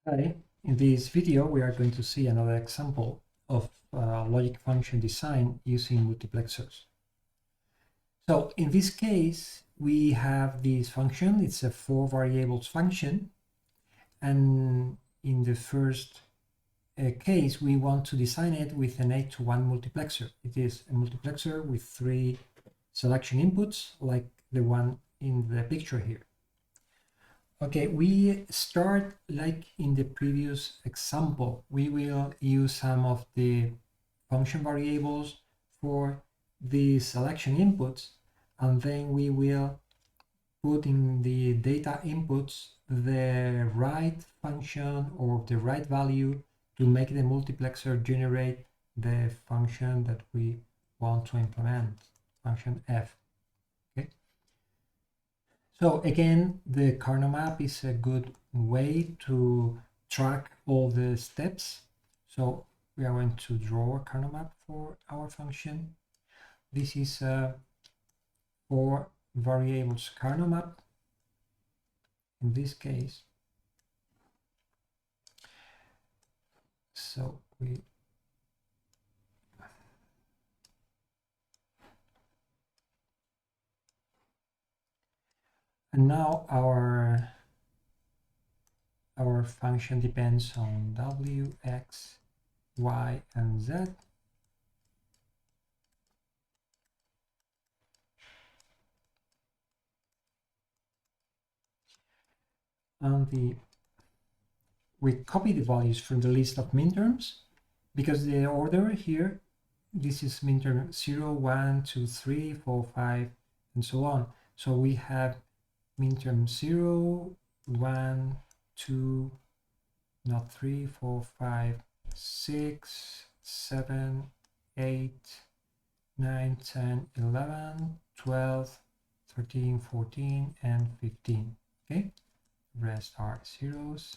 Hi, in this video we are going to see another example of logic function design using multiplexers. So in this case we have this function, it's a 4 variables function, and in the first case we want to design it with an 8-to-1 multiplexer. It is a multiplexer with 3 selection inputs like the one in the picture here. Okay, we start like in the previous example. We will use some of the function variables for the selection inputs, and then we will put in the data inputs the right function or the right value to make the multiplexer generate the function that we want to implement, function f. So again, the kernel map is a good way to track all the steps. So we are going to draw a kernel map for our function. This is a 4 variables kernel map. In this case, so we and now our function depends on w, x, y, and z. And we copy the values from the list of minterms because the order here, this is minterm 0, 1, 2, 3, 4, 5, and so on. So we have minterm 0, 1, 2, not 3, 4, 5, 6, 7, 8, 9, 10, 11, 12, 13, 14, and 15. Okay, the rest are zeros.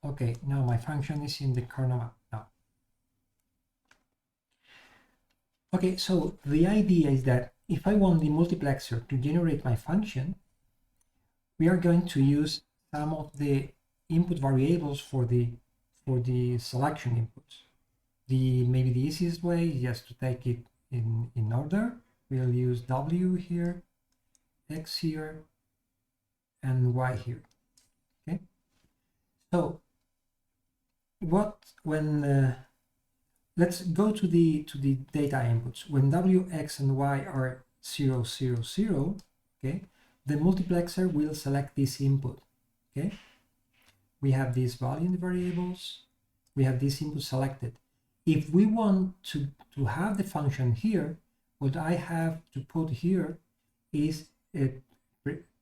Okay, now my function is in the kernel map now. Okay, so the idea is that if I want the multiplexer to generate my function, we are going to use some of the input variables for the selection inputs. Maybe the easiest way is just to take it in order. We'll use W here, X here, and Y here. Okay. So let's go to the data inputs. When W, X, and Y are 0, 0, 0, okay, the multiplexer will select this input. Okay, we have this value in the variables, we have this input selected. If we want to have the function here, what I have to put here is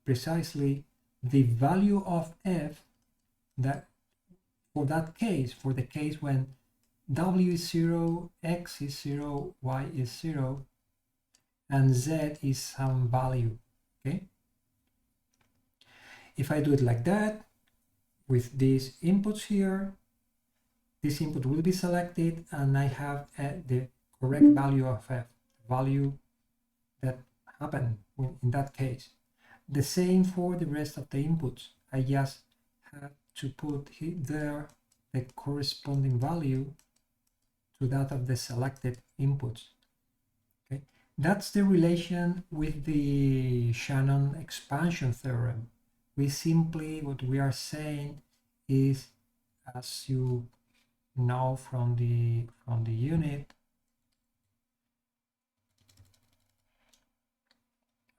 precisely the value of f that for that case, for the case when w is 0, x is 0, y is 0, and z is some value. Okay, if I do it like that with these inputs here, this input will be selected and I have the correct value of f, value that happened in that case. The same for the rest of the inputs. I just have to put there the corresponding value to that of the selected inputs. Okay, that's the relation with the Shannon expansion theorem. What we are saying is, as you know from the unit,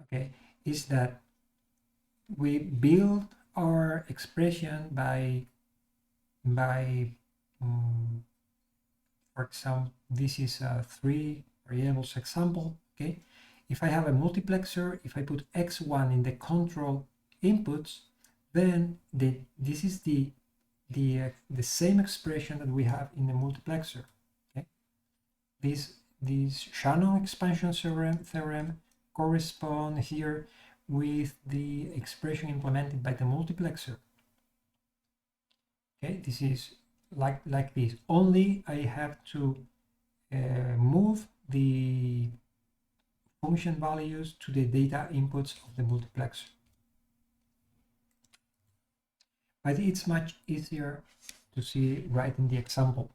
okay, is that we build our expression by for example, this is a 3 variables example. Okay, if I have a multiplexer, if I put x1 in the control inputs, then this is the same expression that we have in the multiplexer. Okay, this Shannon expansion theorem correspond here with the expression implemented by the multiplexer. Okay, this is like this. Only I have to move the function values to the data inputs of the multiplexer. I think it's much easier to see right in the example.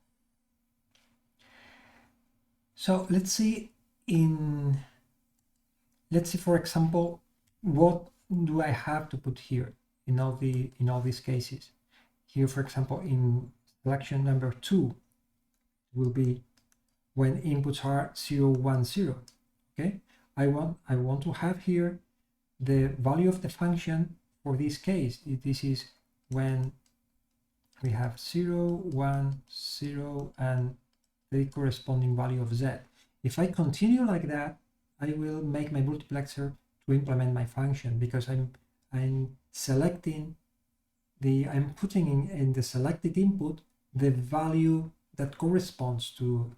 So let's see for example, what do I have to put here in all these cases. Here, for example, in selection number 2 will be when inputs are 0, 1, 0. Okay, I want to have here the value of the function for this case. This is when we have 0, 1, 0, and the corresponding value of z. If I continue like that, I will make my multiplexer to implement my function, because I'm selecting I'm putting in the selected input the value that corresponds to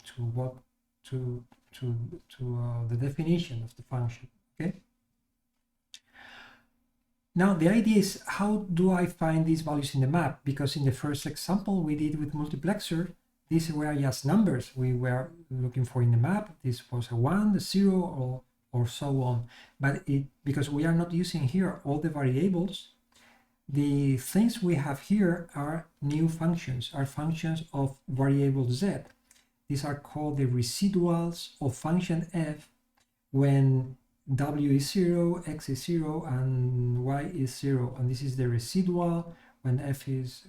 the definition of the function. Okay. Now the idea is, how do I find these values in the map? Because in the first example we did with multiplexer, these were just numbers we were looking for in the map. This was a 1, a 0, or so on. But because we are not using here all the variables, the things we have here are new functions, are functions of variable z. These are called the residuals of function f when w is 0, x is 0, and y is 0. And this is the residual when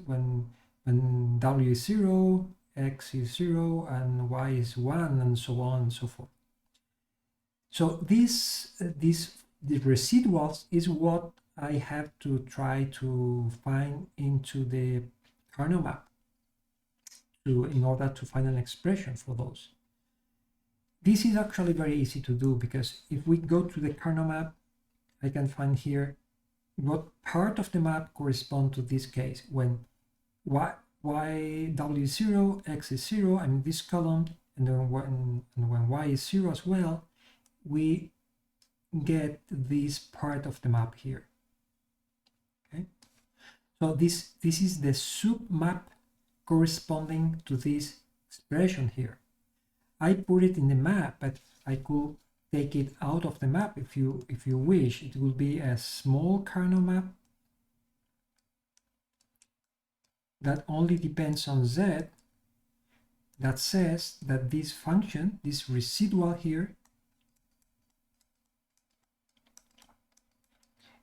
when w is 0, x is 0, and y is 1, and so on and so forth. So the residuals is what I have to try to find into the kernel map in order to find an expression for those. This is actually very easy to do, because if we go to the kernel map, I can find here what part of the map corresponds to this case when w is 0, x is 0, and this column, and then when y is 0 as well, we get this part of the map here. Okay, so this is the submap corresponding to this expression here. I put it in the map, but I could take it out of the map if you wish. It will be a small kernel map that only depends on z, that says that this function, this residual here,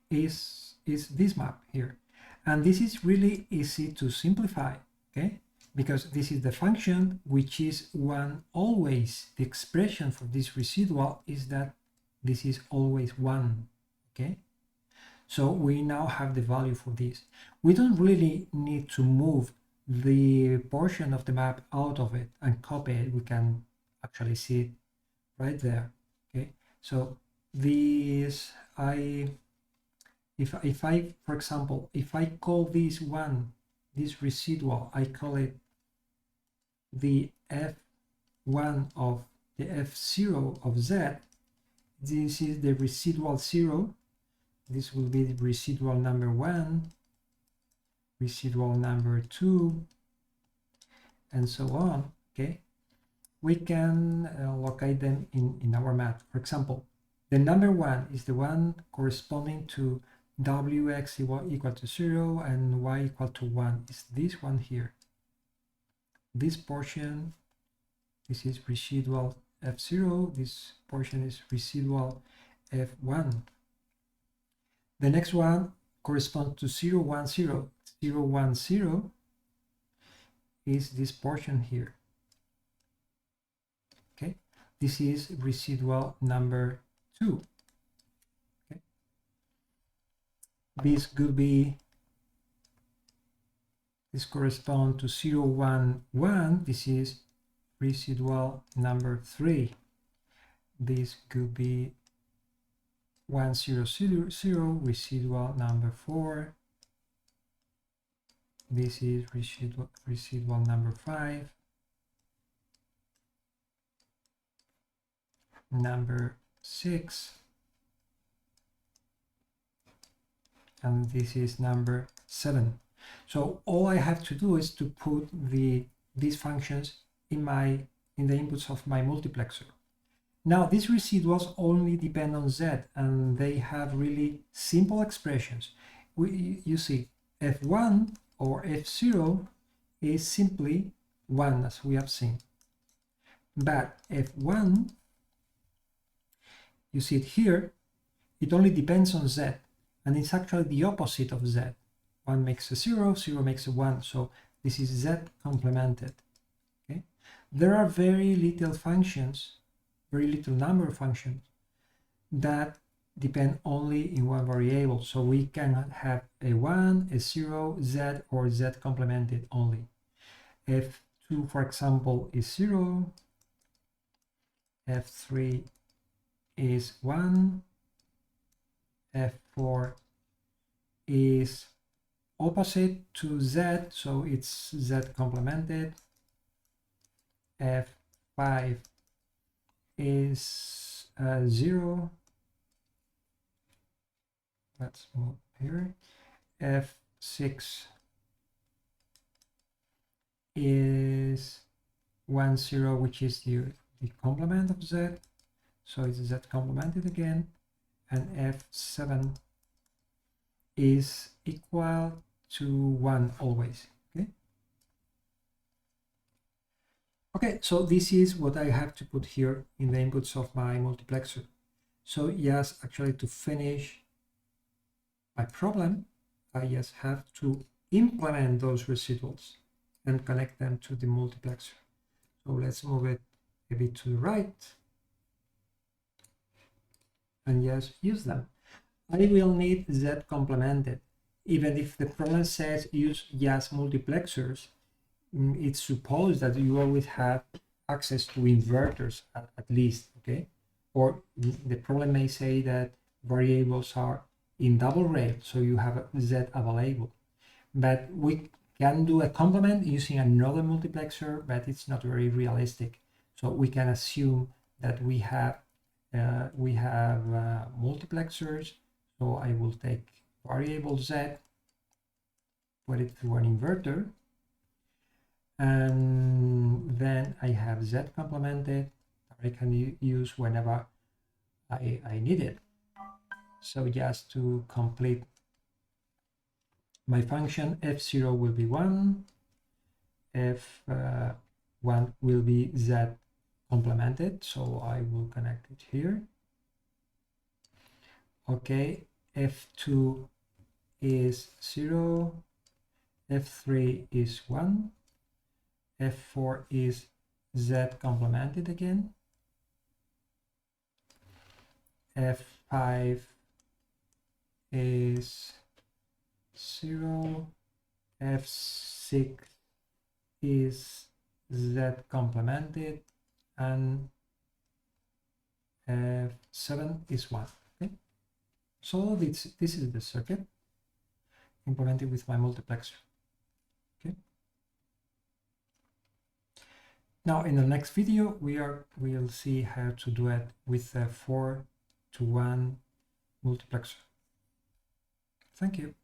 is this map here. And this is really easy to simplify, okay? Because this is the function which is 1 always. The expression for this residual is that this is always 1, okay? So we now have the value for this. We don't really need to move the portion of the map out of it and copy it. We can actually see it right there, okay? So this, if I, for example, if I call this one, this residual, I call it the f1 of the f0 of z, this is the residual 0, this will be the residual number 1, residual number 2, and so on, okay? We can locate them in our map. For example, the number 1 is the one corresponding to wx equal to 0 and y equal to 1. Is this one here. This portion, this is residual f0, this portion is residual f1. The next one corresponds to 0, 1, 0. 0, 1, 0 is this portion here. Okay, this is residual number 2. Okay. This could be, this corresponds to 0, 1, 1. This is residual number 3. This could be 1, 0, 0, 0, residual number 4. This is residual number 5. Number 6. And this is number 7. So all I have to do is to put these functions in the inputs of my multiplexer. Now these residuals only depend on z, and they have really simple expressions. You see, f1 or F0 is simply 1, as we have seen. But F1, you see it here, it only depends on Z, and it's actually the opposite of Z. 1 makes a 0, 0 makes a 1, so this is Z complemented. Okay? There are very little functions, very little number of functions that depend only in one variable, so we cannot have a 1, a 0, Z, or Z complemented only. F2, for example, is 0, F3 is 1, F4 is opposite to Z, so it's Z complemented. F5 is 0. Let's move here. F6 is 1, 0, which is the complement of Z, so it's Z complemented again, and F7 is equal to 1 always. Okay, so this is what I have to put here in the inputs of my multiplexer. So yes, actually to finish my problem, I just have to implement those residuals and connect them to the multiplexer. So let's move it a bit to the right and just use them. I will need Z complemented. Even if the problem says use just multiplexers, it's supposed that you always have access to inverters at least, okay? Or the problem may say that variables are in double rail, so you have Z available. But we can do a complement using another multiplexer, but it's not very realistic. So we can assume that we have multiplexers. So I will take variable Z, put it through an inverter, and then I have Z complemented that I can use whenever I need it. So just to complete my function, F0 will be 1, F1 will be Z complemented, so I will connect it here. Okay, F2 is 0, F3 is 1, F4 is Z complemented again, F5 is 0, F6 is Z complemented, and F7 is 1. Okay? So this is the circuit implemented with my multiplexer. Okay. Now in the next video we'll see how to do it with a 4-to-1 multiplexer. Thank you.